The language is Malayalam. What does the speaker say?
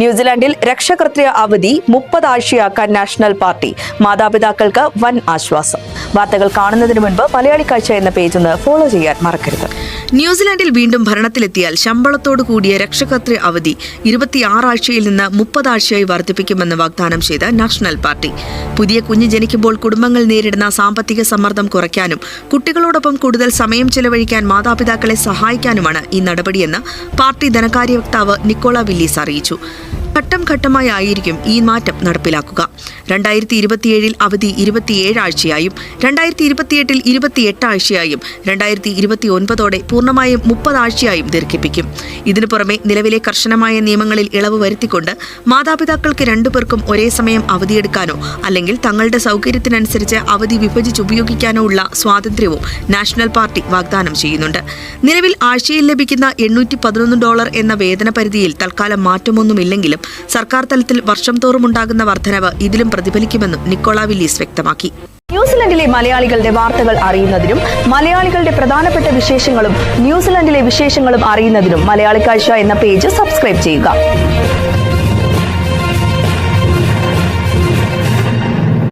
ന്യൂസിലാൻഡിൽ രക്ഷകർതൃ അവധി 30 ആഴ്ചയാക്കാൻ നാഷണൽ പാർട്ടി. മാതാപിതാക്കൾക്ക് വൻ ആശ്വാസം. വാർത്തകൾ കാണുന്നതിന് മുൻപ് മലയാളി കാഴ്ച എന്ന പേജ് ഒന്ന് ഫോളോ ചെയ്യാൻ മറക്കരുത്. ന്യൂസിലാൻഡിൽ വീണ്ടും ഭരണത്തിലെത്തിയാൽ ശമ്പളത്തോടു കൂടിയ രക്ഷകർതൃ അവധി 26 ആഴ്ചയിൽ നിന്ന് 30 ആഴ്ചയായി വർദ്ധിപ്പിക്കുമെന്ന് വാഗ്ദാനം ചെയ്ത നാഷണൽ പാർട്ടി. പുതിയ കുഞ്ഞ് ജനിക്കുമ്പോൾ കുടുംബങ്ങൾ നേരിടുന്ന സാമ്പത്തിക സമ്മർദ്ദം കുറയ്ക്കാനും കുട്ടികളോടൊപ്പം കൂടുതൽ സമയം ചെലവഴിക്കാൻ മാതാപിതാക്കളെ സഹായിക്കാനുമാണ് ഈ നടപടിയെന്ന് പാർട്ടി ധനകാര്യ വക്താവ് നിക്കോള വില്ലീസ് അറിയിച്ചു. ഘട്ടം ഘട്ടമായി ആയിരിക്കും ഈ മാറ്റം നടപ്പിലാക്കുക. 2027 അവധി 27 ആഴ്ചയായും 2028 28 ആഴ്ചയായും 2029 പൂർണ്ണമായും 30 ആഴ്ചയായും ദീർഘിപ്പിക്കും. ഇതിനു പുറമെ നിലവിലെ കർശനമായ നിയമങ്ങളിൽ ഇളവ് വരുത്തിക്കൊണ്ട് മാതാപിതാക്കൾക്ക് രണ്ടുപേർക്കും ഒരേ സമയം അവധിയെടുക്കാനോ അല്ലെങ്കിൽ തങ്ങളുടെ സൗകര്യത്തിനനുസരിച്ച് അവധി വിഭജിച്ചുപയോഗിക്കാനോ ഉള്ള സ്വാതന്ത്ര്യവും നാഷണൽ പാർട്ടി വാഗ്ദാനം ചെയ്യുന്നുണ്ട്. നിലവിൽ ആഴ്ചയിൽ ലഭിക്കുന്ന $811 എന്ന വേതന പരിധിയിൽ തൽക്കാലം മാറ്റമൊന്നുമില്ലെങ്കിലും സർക്കാർ തലത്തിൽ വർഷം തോറും ഉണ്ടാകുന്ന വർധനവ് ഇതിലും പ്രതിഫലിക്കുമെന്നും നിക്കോള വില്ലീസ് വ്യക്തമാക്കി. ന്യൂസിലൻഡിലെ മലയാളികളുടെ വാർത്തകൾ അറിയുന്നതിനും മലയാളികളുടെ പ്രധാനപ്പെട്ട വിശേഷങ്ങളും ന്യൂസിലൻഡിലെ വിശേഷങ്ങളും അറിയുന്നതിനും മലയാളി കാഴ്ച എന്ന പേജ് സബ്സ്ക്രൈബ് ചെയ്യുക.